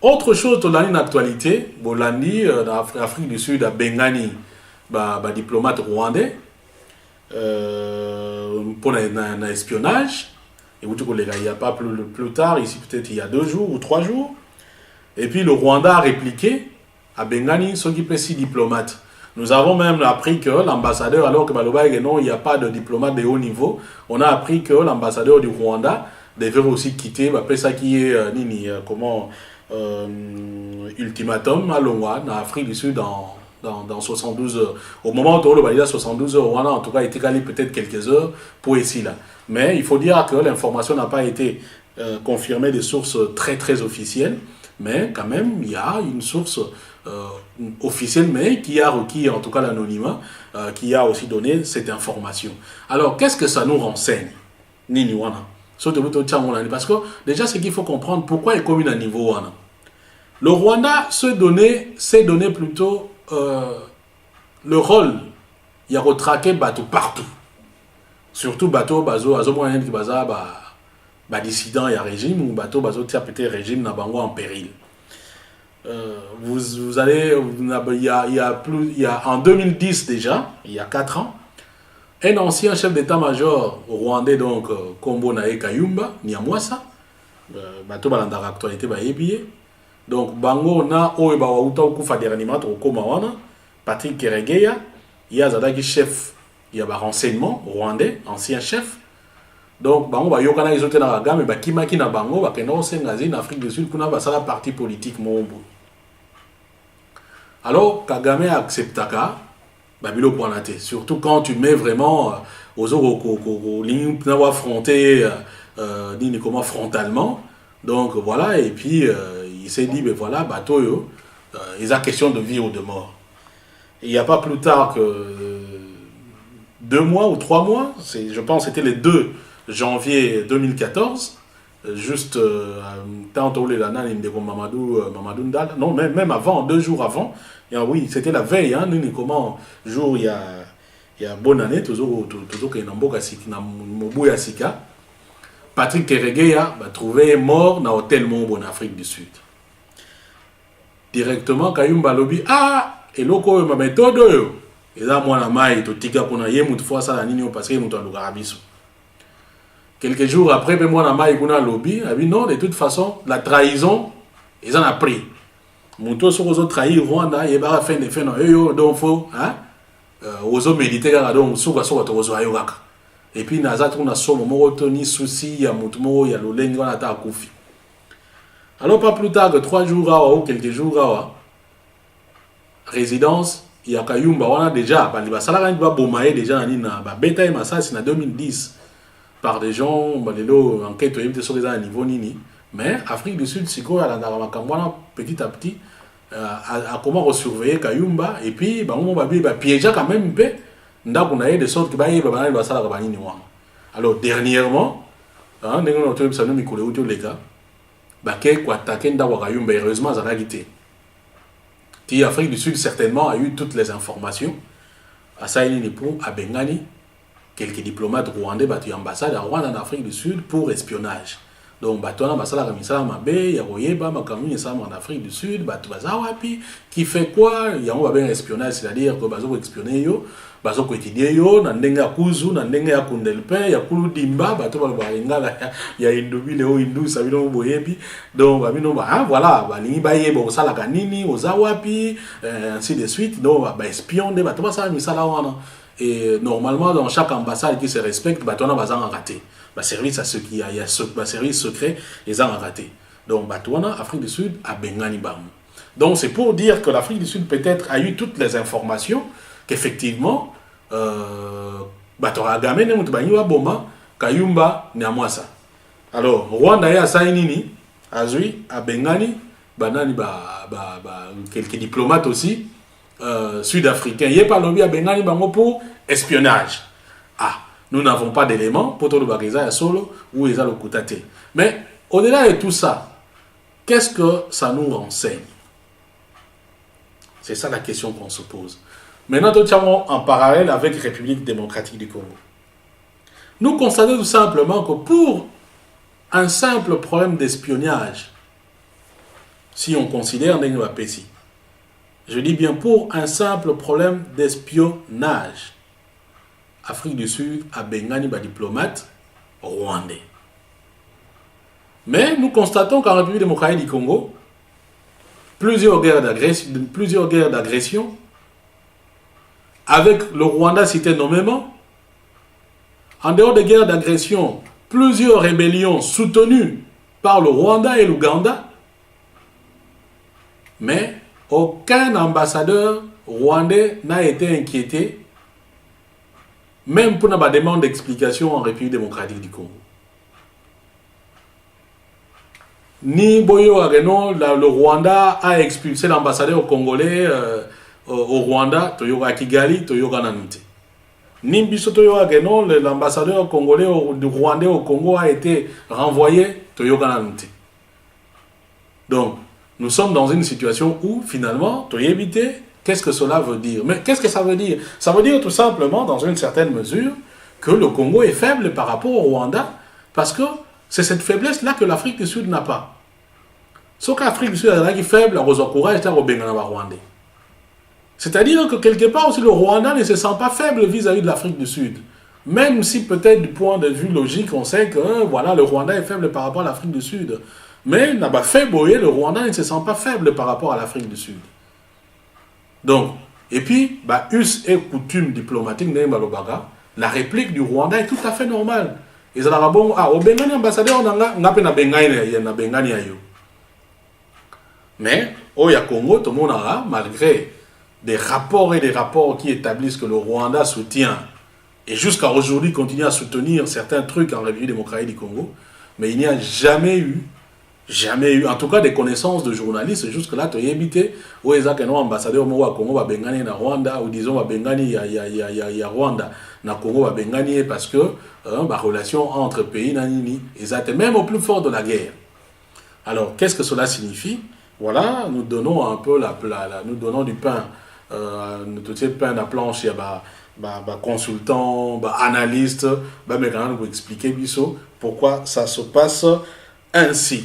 Autre chose, dans l'actualité, Bolandi, dans l'Afrique du Sud, à Bengani, diplomate rwandais, pour l'espionnage. Et vous dites il n'y a pas plus tard, ici peut-être il y a 2 jours ou 3 jours. Et puis le Rwanda a répliqué à Bengani, ce qui peut 6 diplomates. Nous avons même appris que l'ambassadeur, alors que non, il n'y a pas de diplomate de haut niveau, on a appris que l'ambassadeur du Rwanda devait aussi quitter, après ça qui est ultimatum à Longwa, en Afrique du Sud, dans 72 heures. Au moment où on va dire 72 heures, Rwanda en tout cas été calé peut-être quelques heures pour ici là. Mais il faut dire que l'information n'a pas été confirmée de sources très très officielles, mais quand même il y a une source officielle, mais qui a requis en tout cas l'anonymat, qui a aussi donné cette information. Alors qu'est-ce que ça nous renseigne, Nini Wana? Parce que déjà ce qu'il faut comprendre, pourquoi il est commun à niveau Wana. Le Rwanda s'est donné plutôt le rôle, il y a retraqué bateau partout. Surtout bateau bazo moyen qui baza dissident il y a régime ou bateau bazo tia peut-être régime na bango en péril. Vous allez il y a en 2010 déjà, il y a 4 ans, un ancien chef d'état-major rwandais donc Kombo Nae Kayumba Nyamwasa bateau balandaka actualité ba yebiye. Donc bango na oyo ba wauta okufa dernièrement to koma wana Patrick Keregeya, il y a zadaki chef. Il y a un renseignement rwandais, ancien chef. Donc, bango ba yokana izote na gamme mais bakimaki na bango bakenda osengazi na Afrique du Sud kuna basala parti politique mombo. Alors Kagame acceptaka babilo pointé. Surtout quand tu mets vraiment aux lignes pour affronter frontalement. Donc voilà, et puis il s'est dit ben voilà bateau yo, il y a question de vie ou de mort. Il n'y a pas plus tard que 2 mois ou 3 mois, je pense que c'était le 2 janvier 2014, juste tantôt les lana Mamadou Ndala, non même avant, 2 jours avant, et oui c'était la veille, hein, nous comment jour il y a bonne année toujours que Namboka na Mobuya Sika, Patrick Keregeya va trouver mort dans l'hôtel Mombo en Afrique du Sud. Directement Kayumba lobi et loko ma méthode yo. Et là, moi, la maille, tout tika pour na yé, fois ça la nino parce que nous t'en abisso. Quelques jours après, moi, la maille, qu'on a lobby, a dit non, de toute façon, la trahison, ils en ont pris. Mouto sur aux autres trahis Rwanda, et bah, fin de fin, non, donc faut, hein, aux autres militaires, donc, sur aux ayogaka. Et puis, Nazat, on a son moment, Tony, souci, il y a Moutomo, il y a l'Olengo, on a ta Koufi. Alors, pas plus tard que 3 jours, ou quelques jours, résidence, il y a Kayumba, on a déjà, déjà, bêta et massacre, en 2010, par des gens, enquête sur les niveau nini. Mais Afrique du Sud, c'est quoi, petit à petit, à comment surveiller Kayumba, et puis, on va piéger quand même un peu, de sorte que, alors, dernièrement, heureusement, ça a quitté. L'Afrique du Sud certainement a eu toutes les informations. À Saïni pour à Bengani, quelques diplomates rwandais battu ambassade à Rwanda en Afrique du Sud pour espionnage. Donc bateau ambassade à Misala Mabé, Yaroyeba, Makamu en Afrique du Sud, bateau Bazawapi, qui fait quoi? Il y a un espionnage, c'est-à-dire que bazo espionner yo, bazo étudier yo, nandenga kuzu, nandenga kundelpe, ya kulu dimba, bateau balinga ya indobi leo indu sabino boyebi. Donc voilà, balingi baye bo sala kanini, ozawapi, ainsi de suite. Donc espion de bateau ça Misala wana. Et normalement dans chaque ambassade qui se respecte, bateau na bazanga raté. Service à ceux qui a service secret, ils ont raté. Donc, Batouana, Afrique du Sud, à Bengani Bam. Donc, c'est pour dire que l'Afrique du Sud peut-être a eu toutes les informations qu'effectivement, Batora Game, Nemutbaniwa Boma, Kayumba, Nyamwasa. Alors, Rwanda et Saïnini, Azui, à Bengani, Banani, quelques diplomates aussi, sud-africains. Il y a pas lobby à Bengani Bango pour espionnage. Nous n'avons pas d'éléments pour tout le bagage solo ou les allocutés. Mais au-delà de tout ça, qu'est-ce que ça nous renseigne? C'est ça la question qu'on se pose. Maintenant, nous sommes en parallèle avec la République démocratique du Congo. Nous constatons tout simplement que pour un simple problème d'espionnage, si on considère Ndenge Bapesi. Je dis bien pour un simple problème d'espionnage. Afrique du Sud a bengani ba diplomate rwandais. Mais nous constatons qu'en République démocratique du Congo, plusieurs guerres d'agression, avec le Rwanda cité nommément, en dehors des guerres d'agression, plusieurs rébellions soutenues par le Rwanda et l'Ouganda, mais aucun ambassadeur rwandais n'a été inquiété, même pour la demande d'explication en République démocratique du Congo. Ni Boyo Ageno, le Rwanda a expulsé l'ambassadeur congolais au Rwanda, Toyoga Kigali, Toyoga Nanute. Ni Biso Toyoga Ageno, l'ambassadeur congolais du Rwandais au Congo a été renvoyé, Toyoga Nanute. Donc, nous sommes dans une situation où, finalement, Toyébité, qu'est-ce que cela veut dire? Mais qu'est-ce que ça veut dire? Ça veut dire tout simplement, dans une certaine mesure, que le Congo est faible par rapport au Rwanda, parce que c'est cette faiblesse-là que l'Afrique du Sud n'a pas. Sauf qu'Afrique du Sud est faible, on encourage à Rwandais. C'est-à-dire que quelque part aussi, le Rwanda ne se sent pas faible vis-à-vis de l'Afrique du Sud. Même si peut-être du point de vue logique, on sait que voilà, le Rwanda est faible par rapport à l'Afrique du Sud. Mais le Rwanda ne se sent pas faible par rapport à l'Afrique du Sud. Donc, et puis, us et coutume diplomatique, la réplique du Rwanda est tout à fait normale. Et ça a bon, au Bengani ambassadeur, on a pas Bengani ayo. Mais, au Congo, tout le monde a, malgré des rapports et des rapports qui établissent que le Rwanda soutient, et jusqu'à aujourd'hui continue à soutenir certains trucs en République démocratique du Congo, mais il n'y a jamais eu, en tout cas des connaissances de journalistes, jusque-là, tu as évité, où ils ont ambassadeur au Congo, Bengani na Rwanda, ou disons Bengani ya Rwanda, na Congo, Bengani, parce que la relation entre pays, ils étaient même au plus fort de la guerre. Alors, qu'est-ce que cela signifie? Voilà, nous donnons un peu nous donnons du pain, nous donnons pain à la planche, il y a consultant, analyste, mais quand même vous expliquer pourquoi ça se passe ainsi.